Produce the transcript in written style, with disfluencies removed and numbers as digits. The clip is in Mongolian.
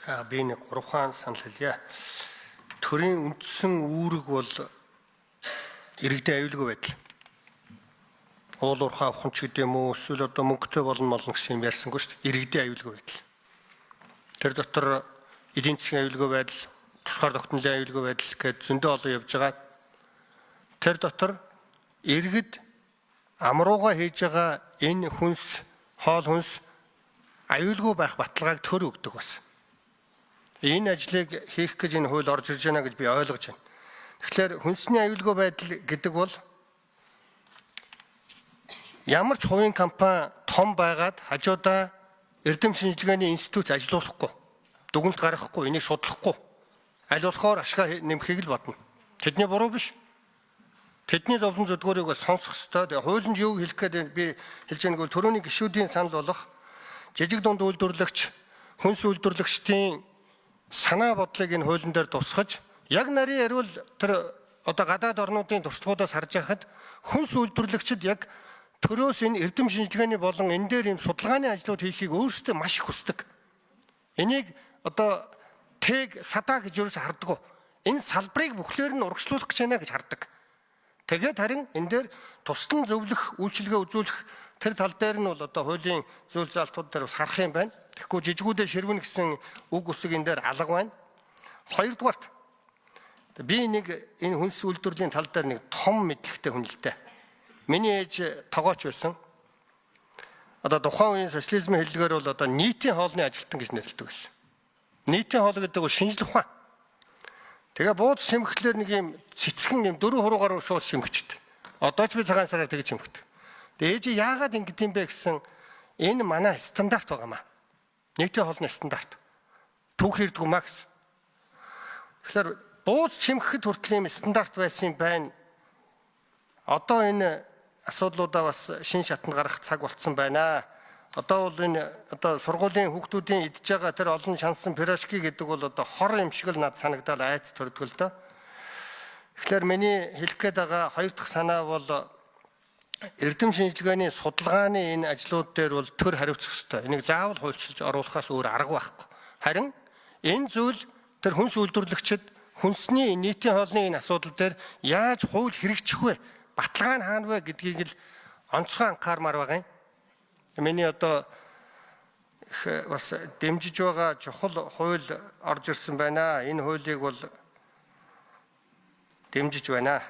Би нэг 3 хаан санал хэлье. Төрийн үндсэн үүрэг бол иргэдийн аюулгүй байдал. Уул уурхай авах ч гэдэм үү, эсвэл одоо мөнгөтэй болно гэсэн юм ярьсангүй шүү дээ. Иргэдийн аюулгүй байдал. Тэр дотор эдийн засгийн аюулгүй байдал, тусгаар тогтнолын аюулгүй байдал гэд зөндөө олон явж байгаа. Тэр дотор иргэд амрууга хийж байгаа энэ хүнс, хоол хүнс аюулгүй байх баталгааг төр өгдөг бас. Энэ ажлыг хийх гэж энэ хууль орж ирж байна гэж би ойлгож байна. Тэгэхээр хүнсний аюулгүй байдал гэдэг бол ямар ч хувийн компани том байгаад хажуудаа эрдэм шинжилгээний институт ажиллуулахгүй, дүгнэлт гаргахгүй, энийг судлахгүй, аль болохоор ашгаа нэмэхийг л бодно. Тэдний буруу биш. Тэдний зовлон зөвдгөрийг бас сонсох ёстой. Тэгээ хуулинд юу хэлэх гээд би хэлж байгааг бол төрөний гишүүдийн санал болох жижиг дунд үйлдвэрлэгч, хүнс үйлдвэрлэгчдийн санаа бодлыг энэ хуулийн дээр тусгаж, яг нарийн ярил тэр одоо гадаад орнуудын туршлагуудаас харж байхад хүнс үйлдвэрлэгчид яг төрөөс энэ эрдэм шинжилгээний болон энэ дээр юм судалгааны ажлууд хийхийг өөрсдөө маш их хүсдэг. Энийг одоо тэг садаа гэж юус харддаг. Энэ салбарыг бүхлээр нь урагшлуулах гэж байна гэж хардаг. Тэгээд харин энэ дээр тусдан зөвлөх, үйлчилгээ үзүүлэх тэр тал дээр нь бол одоо хуулийн зүйл заалтууд дээр бас харах юм байна. Тэгэхгүй жижигүүдээ ширвэн гэсэн үг үсэг энэ дээр алга байна. Хоёрдугаарт би нэг энэ хүнс үйлдвэрлэлийн тал дээр нэг том мэдлэгтэй хүн л дээ. Миний ээж тогооч байсан. Одоо тухайн үеийн социализмын хэллэгээр бол одоо нийтийн хоолны ажилтан гэж нэрлэдэг байсан. Нийтийн хоол гэдэг нь шинжлэх ухаан. Тэгээ бууз шимхлээр нэг юм цэцгэн юм 4 хуруугаар шууд шимхчихдээ. Одоо ч би цагаан сараар тэгж шимхдэг. Тэгээ ээж яагаад ингэдэм юм бэ гэсэн энэ манай стандарт байгаамаа. Нийтийн хоолны стандарт. Түүх хэрдэг маа гэсэн. Тэгэхээр бууз шимхэхэд хүртэл юм стандарт байсан юм байна. Одоо энэ асуудлуудаа бас шин шатанд гарах цаг болцсон байна. Одоо бол энэ одоо сургуулийн хүүхдүүдийн идж байгаа тэр олон шансан пирожки гэдэг бол одоо хор юм шиг л над санагдаад айц төрдөг л доо. Тэгэхээр миний хэлэх гээд байгаа хоёр дахь санаа бол эрдэм шинжилгээний судалгааны энэ ажлууд дээр бол төр хариуцах ёстой. Энийг заавал хуульчилж оруулахаас өөр арга байхгүй. Харин энэ зүйл тэр хүнс үйлдвэрлэгчид хүнсний нийтийн хоолны энэ асуудал дээр яаж хууль хэрэгжих вэ? Баталгаа нь хаана вэ гэдгийг л онцгой анхаармаар байгаа юм. Миний одоо бас дэмжиж байгаа чухал хууль орж ирсэн байна. Энэ хуулийг бол дэмжиж байна.